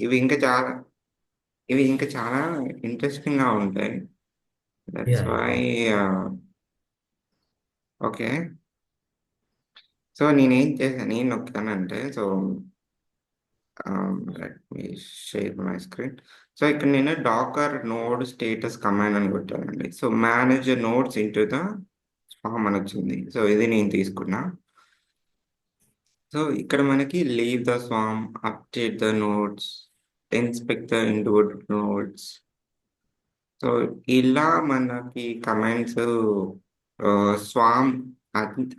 ఇవి ఇంకా చాలా ఇవి ఇంకా చాలా ఇంట్రెస్టింగ్‌గా ఉంటాయి. That's yeah! Why yeah! Okay. So, నేనేం చేశాను ఏం నొక్కానంటే let me share my screen. So, ఇక్కడ నేను డాకర్ నోడ్ స్టేటస్ కమాండ్ అని కొట్టానండి. So, manage nodes into the swarm అనొచ్చింది. సో, ఇది నేను తీసుకున్నా. సో, ఇక్కడ మనకి leave the swarm, update the nodes, inspect the individual nodes. So, ఇలా మనకి కమాండ్స్ స్వామ్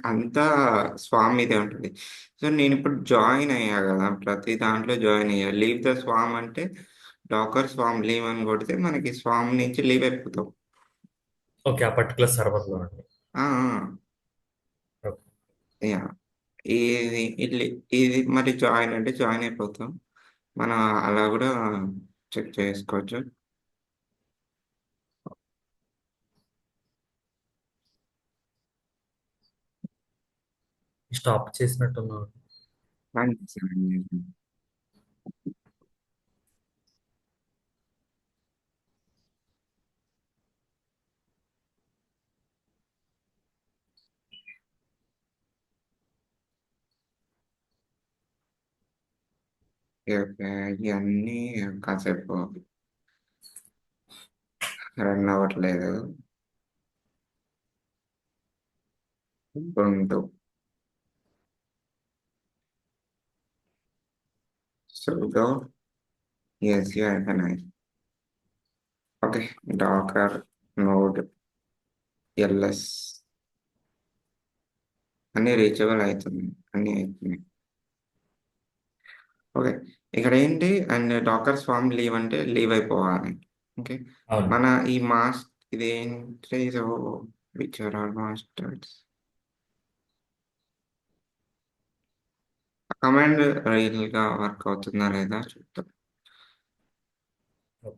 అంతా స్వామ్ మీదే ఉంటుంది. సో, నేనిప్పుడు జాయిన్ అయ్యా గదా! ప్రతి దాంట్లో జాయిన్ అయ్యా. లీవ్ ద స్వామ్ అంటే డాకర్ స్వామ్ లీవ్ అని కొడితే మనకి స్వామ్ నుంచి లీవ్ అయిపోతాం. ఓకే. ఆ పర్టిక్యులర్ సర్వర్‌లో అండి. ఆ! ఆ! ఓకే. యాహ్! ఇది ఇది మరి జాయిన్ అంటే జాయిన్ అయిపోతాం. మనం అలా గూడా చెక్ చేసుకోవచ్చు. స్టాప్ చేసినట్టున్నాను. కానీ ఓకే. ఓకే. ఇయన్నీ కాసేపు రన్ అవ్వట్లేదు. ubuntu sudo sgni okay. Docker node ls అన్నీ రీచబుల్ అయితుంది. అన్నీ అయితున్నాయి. ఓకే. ఇక్కడేంటి అండ్ డాకర్ స్వామ్ లీవ్ అంటే లీవ్ అయిపోవాలి. ఓకే. అవును. మన ఈ ఇదేంటి so which are all masters command రియల్‌గా వర్క్ అవుతుందా లేదా చూద్దాం. ఓకే.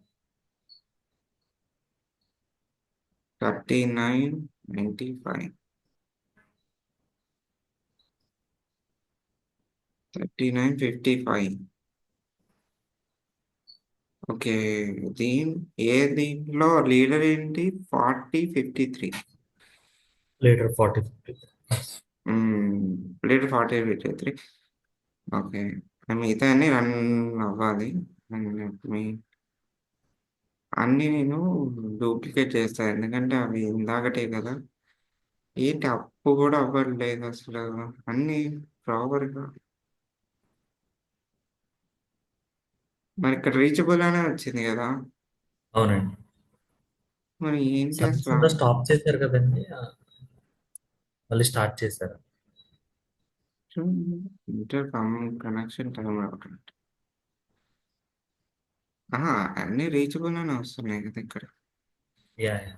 3995 3955 ఓకే. దీన్ దీంట్లో లీడర్ ఏంటి? 40, 53 లేటర్ 40, 50. హ్మ్. Leader 40, 53 okay. మిగతాయన్నీ రన్ అవ్వాలి. మీ అన్నీ నేను డూప్లికేట్ చేస్తా. ఎందుకంటే అవి ఇందాకటే కదా! ఏంటి అప్పు గూడా అవ్వట్లేదసలు. అన్నీ ప్రాపర్‌గా మరిక్కడ రీచబుల్ అనే వచ్చింది గదా! అవునండి. మరి ఏంటి సర్వీస్ అసల? అంతా స్టాప్ చేశారు కదండీ! మళ్ళీ స్టార్ట్ చేశారా? Inter connection time out. Aha! అన్నీ రీచబుల్ అనే వస్తున్నాయి గదా! ఇక్కడ. యాహ్! యాహ్!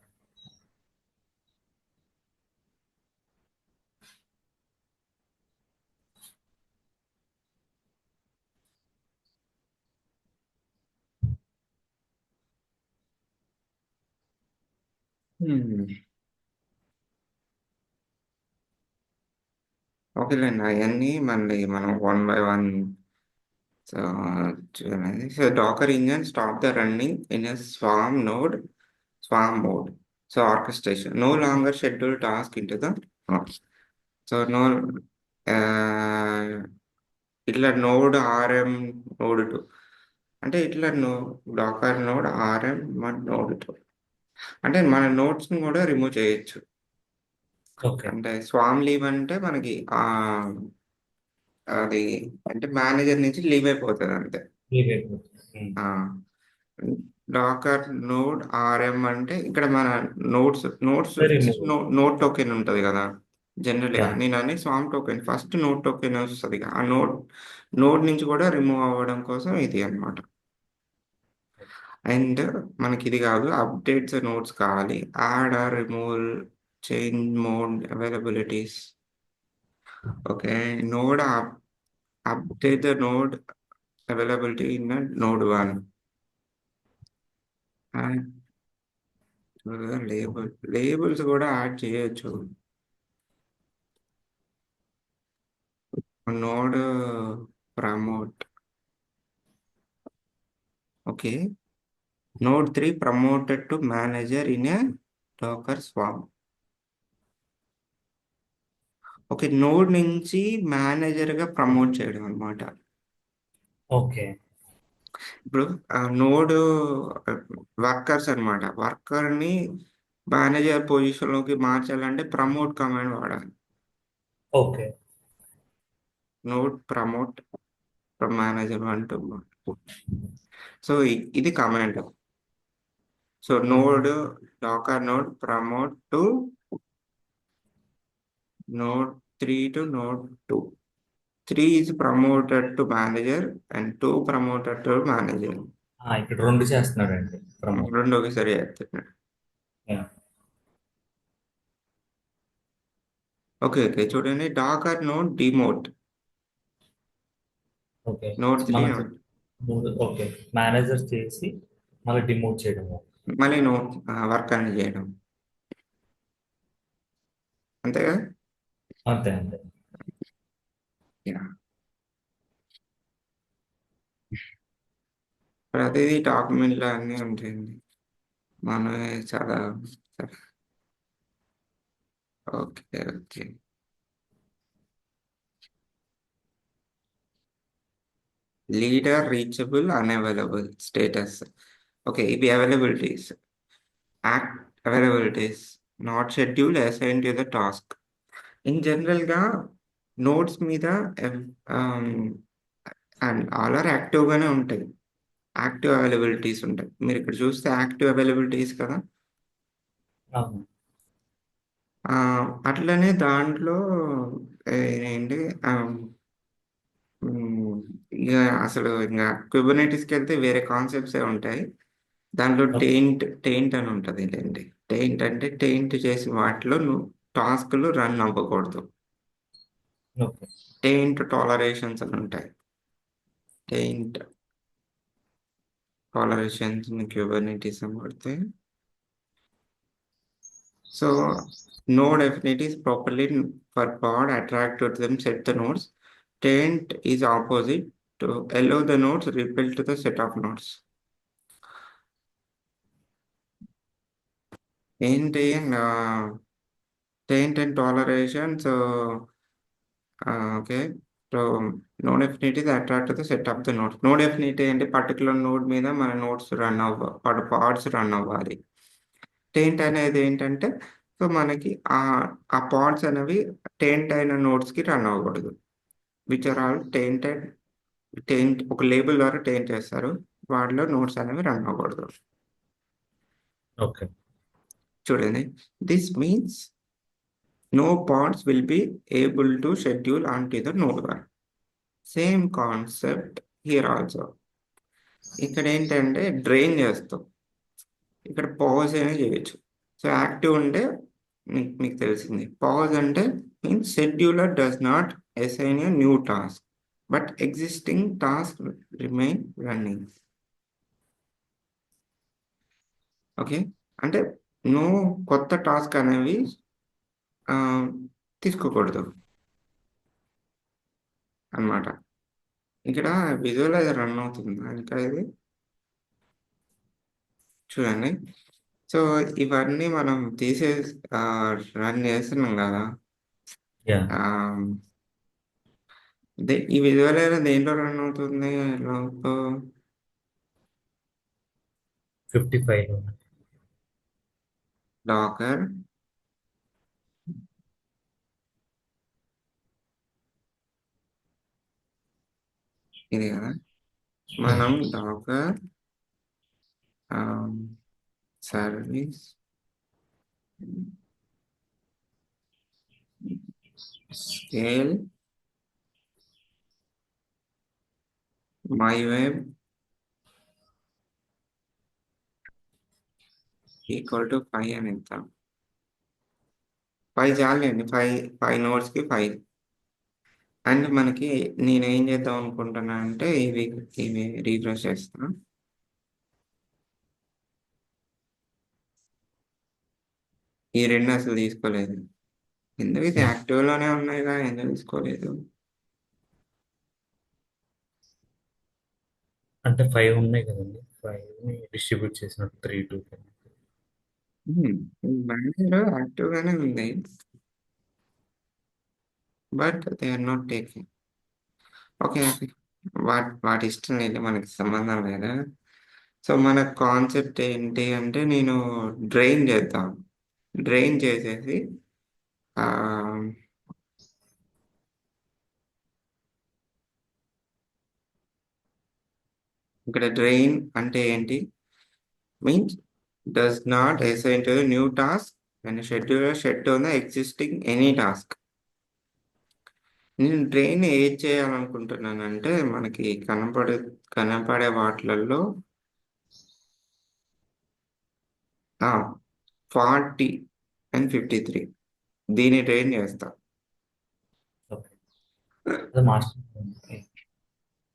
హ్మ్. ఓకేలేండి. అయన్నీ మళ్ళీ మనం వన్ బై వన్ సో, చూడండి. So, Docker engine stop the running in a swarm mode. So, orchestration. No longer schedule task into the okay. So, ah, ఇట్లా నోడ్ ఆర్ఎం, నోడ్ 2 అంటే ఇట్లా Dakar node RM node 2 అంటే మన నోడ్స్‌ని గూడా remove చేయొచ్చు. Okay. అంటే swarm leave అంటే మనకి అది అంటే మేనేజర్ నుంచి లీవ్ అయిపోతదంతే. లీవ్ అయిపోతుంది. హ్మ్. ఆ! డాకర్ నోడ్ ఆర్ఎం అంటే ఇక్కడ మన నోట్స్ రిమూవ్. నోడ్ టోకెన్ ఉంటది గదా! జనరల్‌గా యాహ్! నేననేది swarm token. First node token ఒస్తది. ఆ నోడ్ నుంచి గూడా రిమూవ్ అవ్వడం కోసం ఇది అన్నమాట. అండ్ మనకిది గాదు అప్డేట్స్ నోడ్స్ కావాలి. Add or removal change mode availabilities. Okay. Node update the node availability in the node 1 and labels కూడా యాడ్ చేయొచ్చు. Node promote okay. Node 3 promoted to manager in a Docker swarm. Okay, node నుంచి మేనేజర్గా promote చేయడం అనమాట. Okay. ఇప్పుడు node workers అనమాట. వర్కర్ని manager పొజిషన్లోకి మార్చాలంటే ప్రమోట్ కమాండ్ వాడాలి. Okay. Node promote from manager అంటూ. సో ఇది command. So node Docker node promote to node 3 to node 2. 3 is promoted to manager and 2 promoted to manager. ఇక్కడ 2 చేస్తున్నాడండి ప్రమోట్. రెండు ఒకేసారి చేస్తున్నాడు. ఓకే ఓకే, చూడండి డాకర్ నోడ్ డిమోట్. ఓకే. నోడ్ 3 మనకు okay, manager చేసి మళ్ళీ డిమోట్ చేయడము. మళ్ళీ నోడ్ వర్క్ అని చేయడం, అంతే కదా. అంతే అంతే. ప్రతిదీ డాక్యుమెంట్లో అన్నీ ఉంటాయండి, మనమే చాలా. Okay okay. Leader reachable unavailable status. Okay, ఇవి availabilities. Act availabilities not schedule assign to the task. In జనరల్గా నోట్స్ మీద అండ్ ఆల్ ఆర్ యాక్టివ్గానే ఉంటాయి. యాక్టివ్ అవైలబిలిటీస్ ఉంటాయి. మీరు ఇక్కడ చూస్తే యాక్టివ్ అవైలబిలిటీస్ కదా. అవును. అట్లనే దాంట్లో ఏంటి ఇక అసలు ఇంకా కుబర్నెటిస్కి వెళ్తే వేరే కాన్సెప్ట్సే ఉంటాయి. దాంట్లో ఓకే. టెయింట్ అని ఉంటుంది ఏంటండి. టెయింట్ అంటే టెయింట్ చేసిన వాటిలో నువ్వు టాస్క్లు రన్ అవ్వకూడదు. ఓకే. టెయింట్ టాలరేషన్స్ అని ఉంటాయి. టెయింట్ టాలరేషన్స్ క్యూబర్నెటిస్ అని పడితే, so node affinity is properly for pod attract to them set the nodes. Taint is opposite to allow the nodes repel to the set of nodes. ఏంటి taint and toleration. So okay, so node affinity is attract to the set of the nodes. Node affinity అంటే particular node మీద మన nodes run pods run అవ్వాలి. Taint అనేది ఏంటంటే, సో మనకి ఆ పాడ్స్ అనేవి టెయింట్ అయిన నోడ్స్కి రన్ అవ్వకూడదు. Which are all tainted. Taint ఒక లేబుల్ ద్వారా టెయింట్ చేస్తారు, వాటిలో నోట్స్ అనేవి రన్ అవ్వకూడదు. ఓకే. చూడండి, this means no pods will be able to schedule on to the node one. Same concept here also. ఇక్కడ ఏంటంటే డ్రైన్ చేస్తాం, ఇక్కడ పాజ్ అయినా చేయొచ్చు. సో యాక్టివ్ అంటే మీకు తెలిసింది. పాజ్ అంటే means scheduler does not assign a new task but existing task remain running. Okay, అంటే నువ్వు కొత్త టాస్క్ అనేవి తీసుకోకూడదు అన్నమాట. ఇక్కడ విజువలైజర్ రన్ అవుతుంది ఇంకా ఇది చూడండి. సో ఇవన్నీ మనం రన్ చేస్తున్నాం కదా. యా. ఈ విజువలైజర్ దేంట్లో రన్ అవుతుంది? 55. డాకర్ ఇది కదా. మనం Docker service scale my web equal to 5 అని ఇస్తాం. 5 చాలండి, 5 నోట్స్కి 5. అండ్ మనకి నేనేం చేద్దాం అనుకుంటున్నా అంటే ఇవి రీఫ్రెష్ చేస్తాను. ఈ రెండు అసలు తీసుకోలేదు, ఎందుకు ఇది యాక్టివ్లోనే ఉన్నాయిగా, ఎందుకు తీసుకోలేదు? అంటే 5 ఉన్నాయి కదండి, 5ని డిస్ట్రిబ్యూట్ చేసినట్టు 3 2. మేనేజర్ యాక్టివ్ గానే ఉంది, but they are not taking. Okay, okay. వాటి ఇష్టం లేదు, మనకి సంబంధం లేదు. సో మన కాన్సెప్ట్ ఏంటి అంటే, నేను డ్రైన్ చేద్దాం. డ్రైన్ చేసేసి ఆ, ఇక్కడ డ్రైన్ అంటే ఏంటి means does not assign to the new task when a scheduler set on the existing any task. నేను డ్రైన్ ఏది చేయాలనుకుంటున్నానంటే, మనకి కనపడే వాటిలలో 40 అండ్ 53 దీన్ని డ్రైన్ చేస్తా. ఓకే, అది మాస్టర్.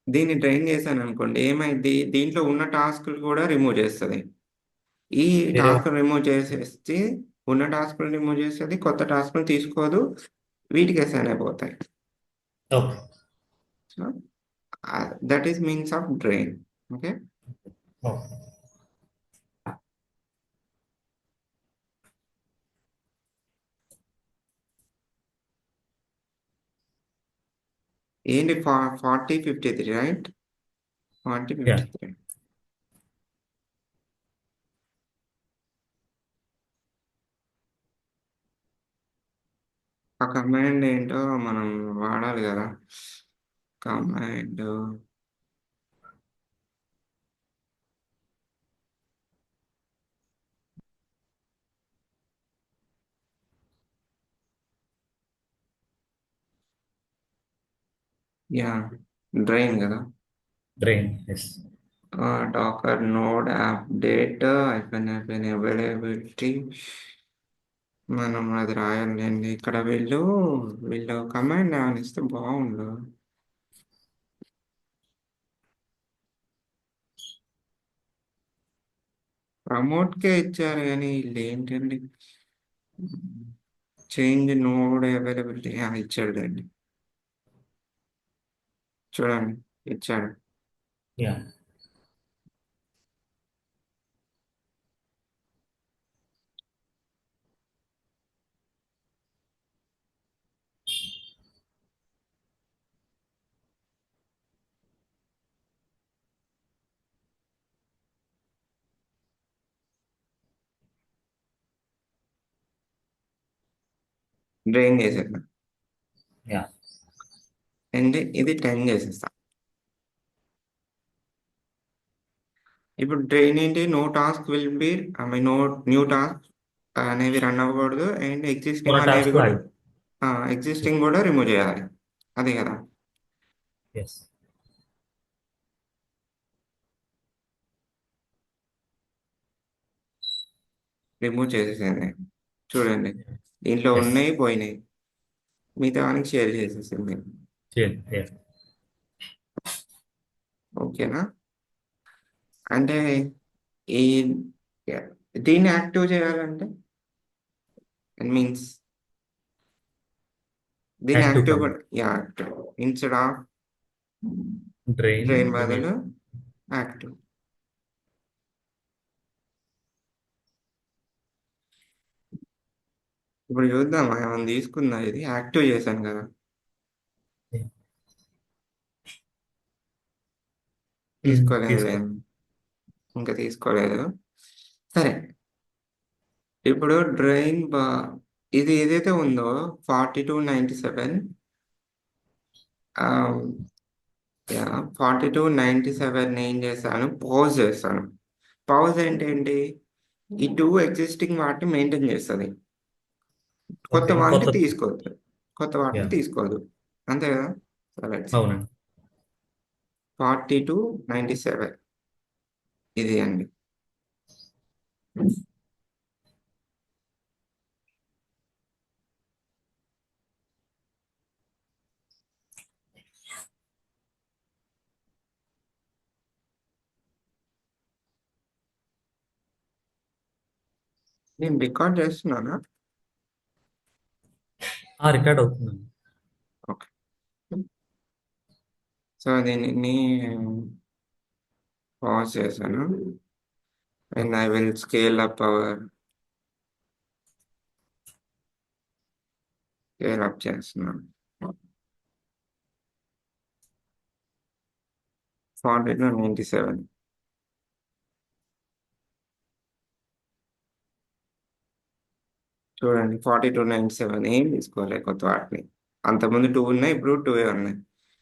దీన్ని డ్రైన్ చేశాను అనుకోండి, ఏమైంది, దీంట్లో ఉన్న టాస్క్లు కూడా రిమూవ్ చేస్తుంది. ఈ వేరే టాస్క్ రిమూవ్ చేసేసి ఉన్న టాస్క్లు రిమూవ్ చేసేది, కొత్త టాస్క్లు తీసుకోదు, వీటికి అసైన్ అయిపోతాయి. Okay. So that is means of drain. Okay, okay. ఏంటి 40 53 రైట్? 40 యా. 53 ఆ కమాండ్ ఏంటో మనం వాడాలి కదా. కమాండ్ యా, డ్రైన్ కదా. Brain, yes. Docker node update అయిపోయిన అవైలబిలిటీ మనం అది రాయాలండి. ఇక్కడ వీళ్ళు కమాండ్ ఏమైనా ఇస్తే బాగుండు. ప్రమోట్కే ఇచ్చారు కానీ వీళ్ళు ఏంటండి, చేంజ్ నోడ్ అవైలబిలిటీ ఇచ్చాడు అండి. చూడండి, ఇచ్చాడు. యా. డ్రైన్ చేసేద్దాం. యా. అండ్ ఇది 10 చేసేస్తా. ఇప్పుడు డ్రైన్ ఏంటి, no task will be I mean no new task అనేవి రన్ అవ్వకూడదు, అండ్ మన ఎగ్జిస్టింగ్ అనేవి టాస్క్ కూడా ఆగి. ఎగ్జిస్టింగ్ కూడా రిమూవ్ చేయాలి. అదే కదా. ఎస్. రిమూవ్ చేసేసింది. చూడండి, దీంట్లో ఎస్. ఉన్నాయి పోయినాయి, మిగతా వానికి షేర్ చేసేసింది. చేయండి. యా. ఓకేనా? అంటే ఈ దీన్ని యాక్టివ్ చేయాలంటే మీన్స్ దీన్ని యాక్టివ్ యాక్టివ్ కమాండ్. కూడా active instead of drain drain remove. బదులు యాక్టివ్. ఇప్పుడు చూద్దామా, ఏమైనా తీసుకుందా, ఇది యాక్టివ్ చేశాను కదా, తీసుకోలేదు, తీసుకో. ఇంకా తీసుకోలేదు. సరే, ఇప్పుడు ఇది ఏదైతే ఉందో 4297, 4297 ఏం చేశాను, పాజ్ చేస్తాను. పాజ్ ఏంటి, ఈ టూ ఎగ్జిస్టింగ్ వాటిని మెయింటైన్ చేస్తుంది, కొత్త ఓకే, వాటిని కొత్త. తీసుకోవద్దు. కొత్త వాటిని యా. తీసుకోదు, అంతే కదా. సో అవునండి. 4297 ఇది అండి. నేను రికార్డ్ చేస్తున్నానా? రికార్డ్ అవుతుందండి. ఓకే. సో దీనిని పాజ్ చేశాను. And I will scale up చేస్తున్నాను. 40 to 97. చూడండి 4297 ఏం తీసుకోవాలి కొత్త వాటిని. అంతకుముందు 2 ఉన్నాయి, ఇప్పుడు 2 ఉన్నాయి.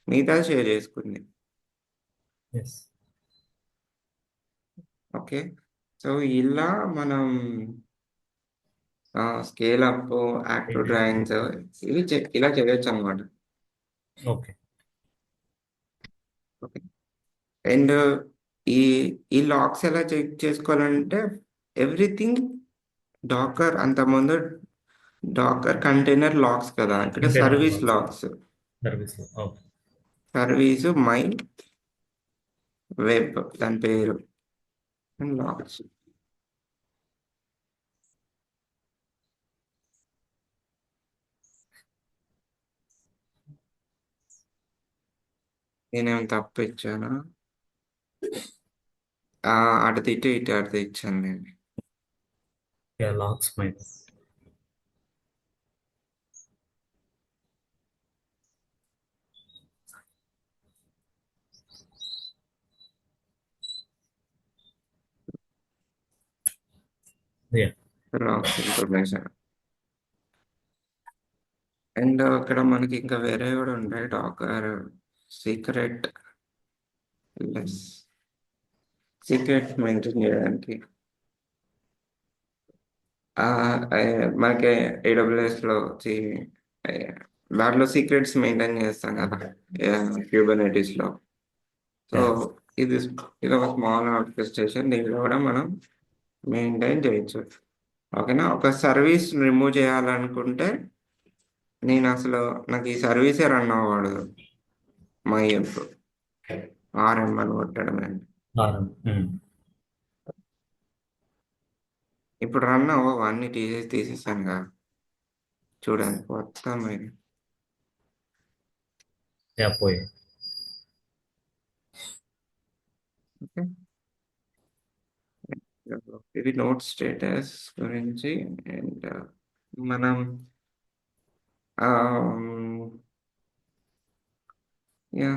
మిగతా షేర్ చేసుకుంది. ఎస్. ఓకే. సో ఇలా మనం స్కేల్ అప్, యాక్టివ్ డ్రాయింగ్స్ ఇవి ఇలా చేయొచ్చు అనమాట. ఓకే. ఓకే. అండ్ ఈ ఈ లాక్స్ ఎలా చెక్ చేసుకోవాలంటే ఎవ్రీథింగ్ డాకర్, అంతకుముందు డాకర్ కంటైనర్ లాక్స్ కదా, ఇక్కడ service lakhs. Service. Okay. Service my web దాని పేరు లాక్స్. నేనేం తప్పు ఇచ్చాను? అటు తిట్టి ఇటు అటు ఇచ్చాను నేను. లాక్స్ మైన్. Logs information. అండ్ అక్కడ మనకి ఇంకా వేరే కూడా ఉంటాయి. డాకర్ సీక్రెట్ మెయింటైన్ చేయడానికి మనకి ఏడబ్ల్యూఎస్లో దాంట్లో సీక్రెట్స్ మెయింటైన్ చేస్తాం కదా క్యూబర్నెటీస్లో. సో ఇది ఒక స్మాల్ ఆర్కెస్ట్రేషన్, దీంట్లో కూడా మనం మెయింటైన్ చేయొచ్చు. ఓకేనా. ఒక సర్వీస్ రిమూవ్ చేయాలనుకుంటే నేను అసలు నాకు ఈ సర్వీసే రన్ అవ్వకూడదు. మై ఎఫ్ ఆర్ఎం అని కొట్టడమే. ఇప్పుడు రన్ అవ్వవు, అన్ని తీసేసాను కదా. చూడండి మొత్తం పోయి. ఓకే. ఇది నోట్ స్టేటస్ గురించి. అండ్ మనం యా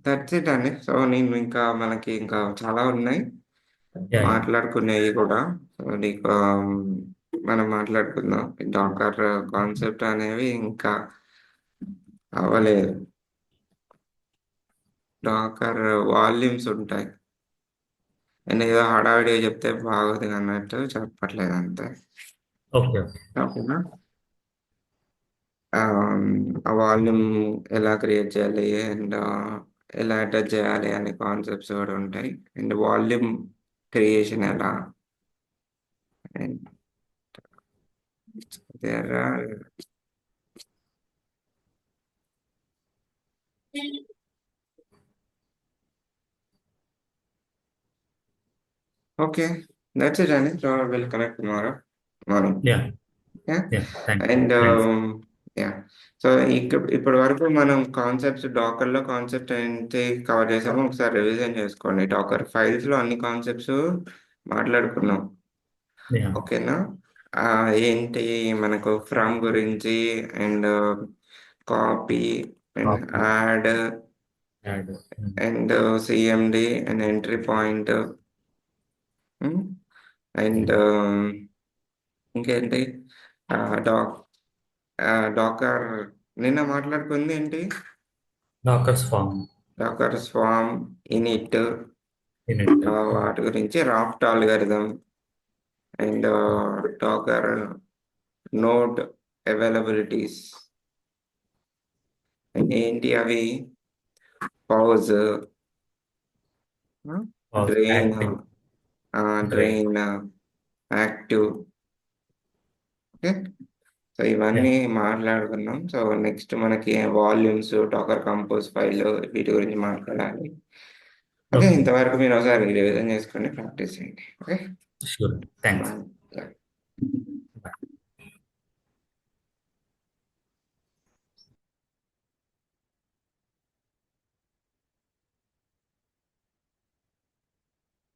దట్స్ ఇట్ అండి. సో నేను ఇంకా మనకి ఇంకా చాలా ఉన్నాయి మాట్లాడుకునేవి కూడా. సో నీకు మనం మాట్లాడుకుందాం. డాకర్ కాన్సెప్ట్ అనేవి ఇంకా అవ్వలేదు. డాకర్ వాల్యూమ్స్ ఉంటాయి. నేను ఏదో హడావిడిగా చెప్తే బాగోదు అన్నట్టు చెప్పట్లేదు అంతే. ఓకే. ఓకేనా. ఆ వాల్యూమ్ ఎలా క్రియేట్ చేయాలి అండ్ ఎలా అటాచ్ చేయాలి అనే కాన్సెప్ట్స్ కూడా ఉంటాయి. అండ్ వాల్యూమ్ క్రియేషన్ ఎలా, and there are okay. That's it అండి. So will connect tomorrow morning. And yeah. So ఇప్పటి వరకు మనం కాన్సెప్ట్స్ డాకర్లో కాన్సెప్ట్ ఏంటి కవర్ చేసామో ఒకసారి రివిజన్ చేసుకోండి. డాకర్ ఫైల్స్లో అన్ని కాన్సెప్ట్స్ మాట్లాడుకున్నాం. ఓకేనా. ఏంటి మనకు ఫ్రమ్ గురించి and copy and add and CMD and entry point and ఇంకేంటి డాక్ డాకర్ నిన్న మాట్లాడుకుంది ఏంటి? డాకర్ స్వామ్ ఇనిట్ వాటి గురించి, raft algorithm and Docker node availabilities and ఏంటి అవి, pause, drain, active. Okay. So ఇవన్నీ మాట్లాడుకున్నాం. సో నెక్స్ట్ మనకి వాల్యూమ్స్, డాకర్ కంపోజ్ ఫైల్ వీటి గురించి మాట్లాడాలి. ఓకే. ఇంతవరకు మీరు ఒకసారి రివిజన్ చేసుకొని ప్రాక్టీస్ చేయండి. ఓకే. షూర్. థ్యాంక్స్.